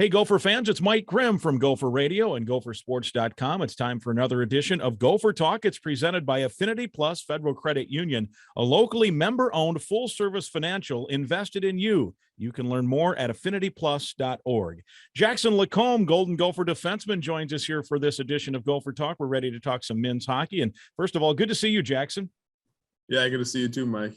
Hey, Gopher fans, it's Mike Grimm from Gopher Radio and gophersports.com. It's time for another edition of Gopher Talk. It's presented by Affinity Plus Federal Credit Union, a locally member-owned full-service financial invested in you. You can learn more at affinityplus.org. Jackson LaCombe, Golden Gopher defenseman, joins us here for this edition of Gopher Talk. We're ready to talk some men's hockey. And first of all, good to see you, Jackson. Yeah, good to see you too, Mike.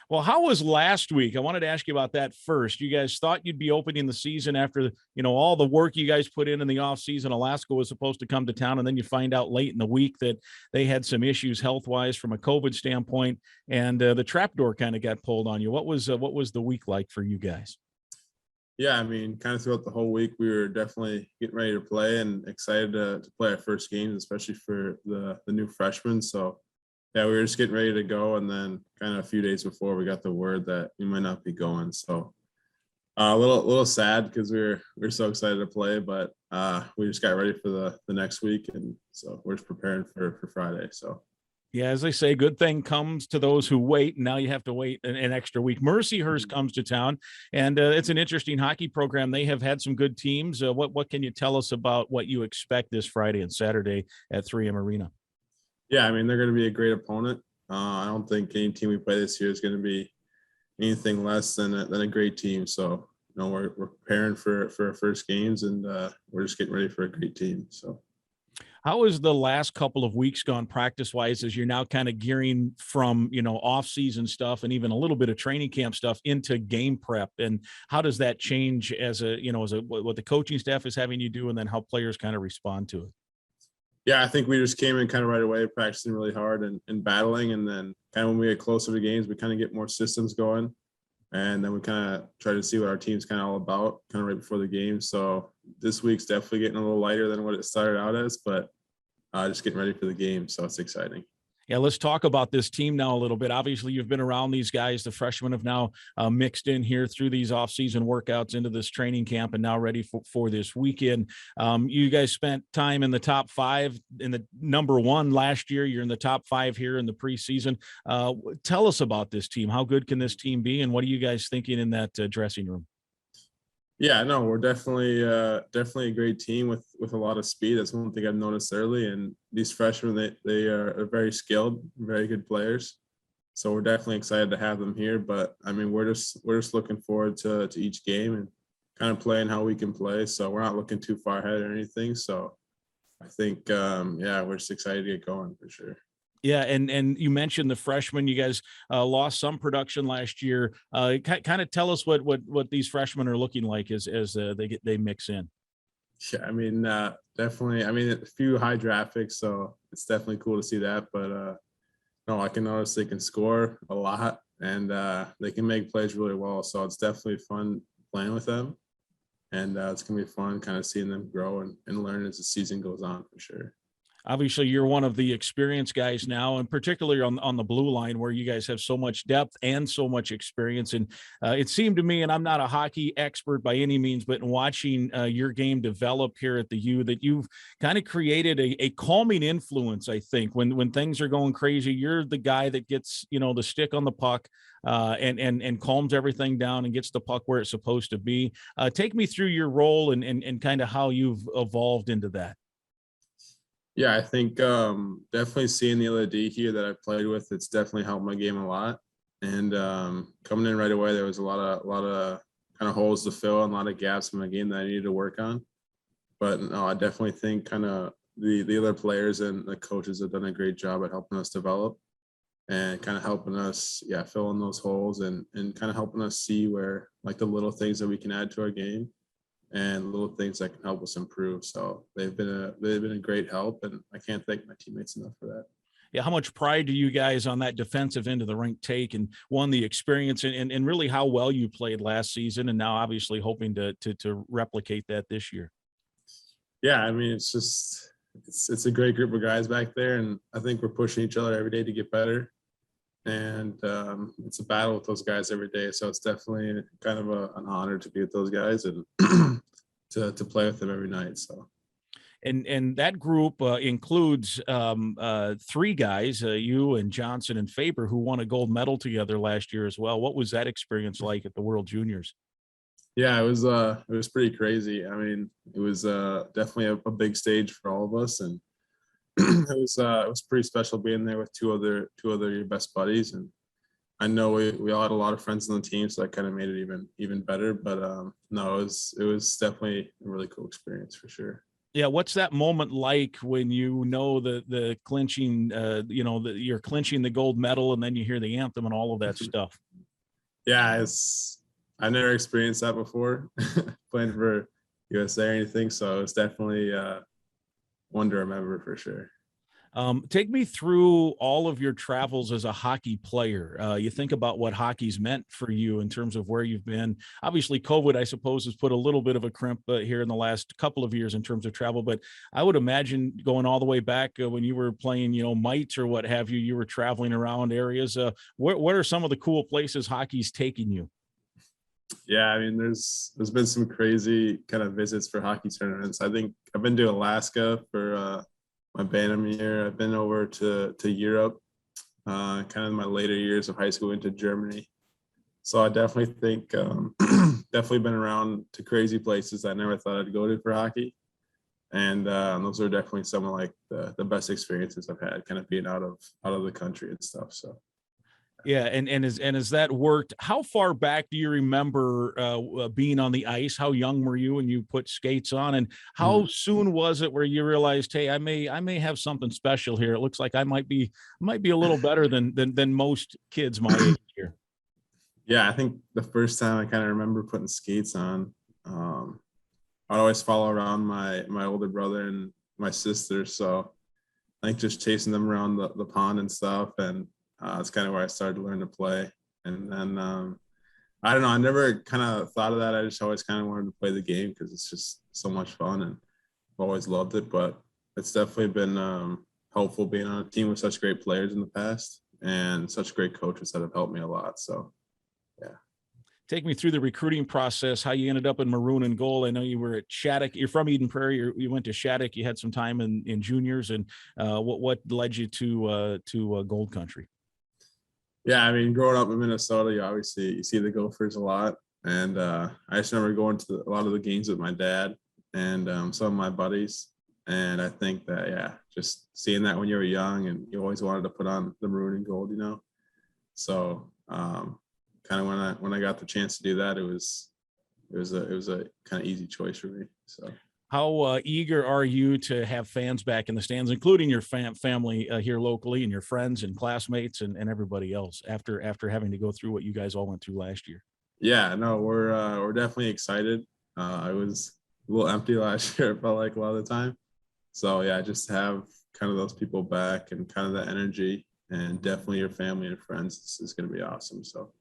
Well, how was last week? I wanted to ask you about that first. You guys thought you'd be opening the season after, all the work you guys put in the offseason. Alaska was supposed to come to town, and then you find out late in the week that they had some issues health-wise from a COVID standpoint, and the trapdoor kind of got pulled on you. What was the week like for you guys? Yeah, I mean, kind of throughout the whole week, we were definitely getting ready to play and excited to play our first games, especially for the new freshmen. So, yeah, we were just getting ready to go, and then kind of a few days before we got the word that we might not be going. So a little sad because we were so excited to play, but we just got ready for the next week, and so we're just preparing for Friday. So yeah, as they say, good thing comes to those who wait, and now you have to wait an extra week. Mercyhurst comes to town, and it's an interesting hockey program. They have had some good teams. What can you tell us about what you expect this Friday and Saturday at 3M Arena? yeah, I mean, they're going to be a great opponent. I don't think any team we play this year is going to be anything less than a great team. So, we're preparing for our first games, and we're just getting ready for a great team. So, how has the last couple of weeks gone practice-wise as you're now kind of gearing from, off-season stuff and even a little bit of training camp stuff into game prep? And how does that change as what the coaching staff is having you do, and then how players kind of respond to it? Yeah, I think we just came in kind of right away, practicing really hard and battling. And then kind of when we get closer to games, we kind of get more systems going. And then we kind of try to see what our team's kind of all about kind of right before the game. So this week's definitely getting a little lighter than what it started out as, but just getting ready for the game. So it's exciting. Yeah, let's talk about this team now a little bit. Obviously, you've been around these guys. The freshmen have now mixed in here through these off-season workouts into this training camp and now ready for this weekend. You guys spent time in the top five in the number one last year. You're in the top five here in the preseason. Tell us about this team. How good can this team be, and what are you guys thinking in that dressing room? Yeah, no, we're definitely a great team with a lot of speed. That's one thing I've noticed early. And these freshmen, they are very skilled, very good players. So we're definitely excited to have them here. But I mean, we're just looking forward to each game and kind of playing how we can play. So we're not looking too far ahead or anything. So I think we're just excited to get going for sure. Yeah, and you mentioned the freshmen. You guys lost some production last year. Kind of tell us what these freshmen are looking like as they mix in. Yeah, I mean, definitely. I mean, a few high draft picks, so it's definitely cool to see that. But no, I can notice they can score a lot, and they can make plays really well. So it's definitely fun playing with them, and it's gonna be fun kind of seeing them grow and learn as the season goes on for sure. Obviously, you're one of the experienced guys now, and particularly on the blue line, where you guys have so much depth and so much experience. And it seemed to me, and I'm not a hockey expert by any means, but in watching your game develop here at the U, that you've kind of created a calming influence. I think when things are going crazy, you're the guy that gets the stick on the puck and calms everything down and gets the puck where it's supposed to be. Take me through your role and kind of how you've evolved into that. Yeah, I think definitely seeing the other D here that I played with, it's definitely helped my game a lot. And coming in right away, there was a lot of kind of holes to fill and a lot of gaps in my game that I needed to work on. But no, I definitely think kind of the other players and the coaches have done a great job at helping us develop and kind of helping us, fill in those holes and kind of helping us see where like the little things that we can add to our game and little things that can help us improve. So they've been a great help, and I can't thank my teammates enough for that. Yeah, how much pride do you guys on that defensive end of the rink take, and the experience and really how well you played last season, and now obviously hoping to replicate that this year? Yeah, I mean, it's a great group of guys back there, and I think we're pushing each other every day to get better. And it's a battle with those guys every day. So it's definitely kind of an honor to be with those guys and to play with them every night. So. And that group includes three guys, you and Johnson and Faber, who won a gold medal together last year as well. What was that experience like at the World Juniors? Yeah, it was pretty crazy. I mean, it was definitely a big stage for all of us, and it was pretty special being there with two other your best buddies. And I know we all had a lot of friends on the team, so that kind of made it even better. But no, it was definitely a really cool experience for sure. Yeah, what's that moment like when you know the clinching, you're clinching the gold medal, and then you hear the anthem and all of that stuff? Yeah, it's I never experienced that before playing for USA or anything, so it's definitely one to remember for sure. Take me through all of your travels as a hockey player. You think about what hockey's meant for you in terms of where you've been. Obviously, COVID, I suppose, has put a little bit of a crimp here in the last couple of years in terms of travel. But I would imagine going all the way back when you were playing, mites or what have you, you were traveling around areas. What are some of the cool places hockey's taking you? Yeah, I mean, there's been some crazy kind of visits for hockey tournaments. I think I've been to Alaska for my Bantam year. I've been over to Europe, kind of in my later years of high school into Germany. So I definitely think definitely been around to crazy places I never thought I'd go to for hockey. And those are definitely some of like the best experiences I've had, kind of being out of the country and stuff. So Yeah, and as that worked, how far back do you remember being on the ice? How young were you when you put skates on, and how mm, soon was it where you realized, hey, I may have something special here. It looks like I might be a little better than most kids my age here. yeah, I think the first time I kind of remember putting skates on, I'd always follow around my older brother and my sister. So I think just chasing them around the pond and stuff, and it's kind of where I started to learn to play. And then I don't know, I never kind of thought of that. I just always kind of wanted to play the game because it's just so much fun, and I've always loved it. But it's definitely been helpful being on a team with such great players in the past and such great coaches that have helped me a lot. So yeah. Take me through the recruiting process, how you ended up in Maroon and Gold. I know you were at Shattuck. You're from Eden Prairie. You went to Shattuck. You had some time in juniors, and what led you to Gold Country? Yeah, I mean, growing up in Minnesota, you see the Gophers a lot, and I just remember going to a lot of the games with my dad and some of my buddies, and I think that yeah, just seeing that when you were young and you always wanted to put on the maroon and gold, you know. So kind of when I got the chance to do that, it was a kind of easy choice for me. So How eager are you to have fans back in the stands, including your family here locally and your friends and classmates and everybody else after having to go through what you guys all went through last year? yeah, no, we're definitely excited. I was a little empty last year. It felt like a lot of the time. So yeah, just to have kind of those people back and kind of the energy and definitely your family and friends is going to be awesome. So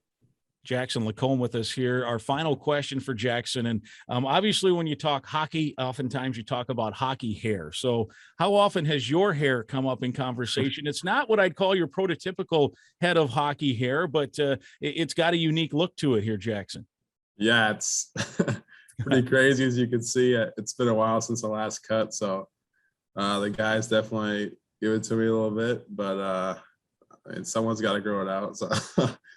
Jackson LaCombe with us here. Our final question for Jackson. And obviously, when you talk hockey, oftentimes you talk about hockey hair. So, how often has your hair come up in conversation? It's not what I'd call your prototypical head of hockey hair, but it's got a unique look to it here, Jackson. yeah, it's pretty crazy as you can see. It's been a while since the last cut, so the guys definitely give it to me a little bit, but and someone's got to grow it out. So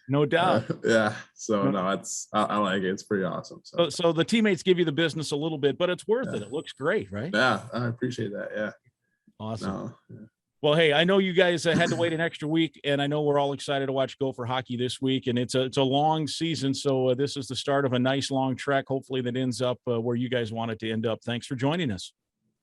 No doubt. yeah, so No, no, I like it. It's pretty awesome. So so the teammates give you the business a little bit, but it's worth yeah, it. It looks great, right? yeah, I appreciate that. Yeah, Awesome. no, Well, hey, I know you guys had to wait an extra week, and I know we're all excited to watch Gopher hockey this week. And it's a long season, so this is the start of a nice long trek. Hopefully, that ends up where you guys want it to end up. Thanks for joining us.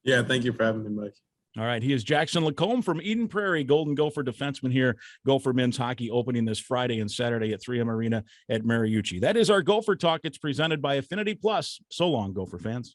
yeah. Thank you for having me, Mike. All right, he is Jackson LaCombe from Eden Prairie, Golden Gopher defenseman here. Gopher men's hockey opening this Friday and Saturday at 3M Arena at Mariucci. That is our Gopher Talk. It's presented by Affinity Plus. So long, Gopher fans.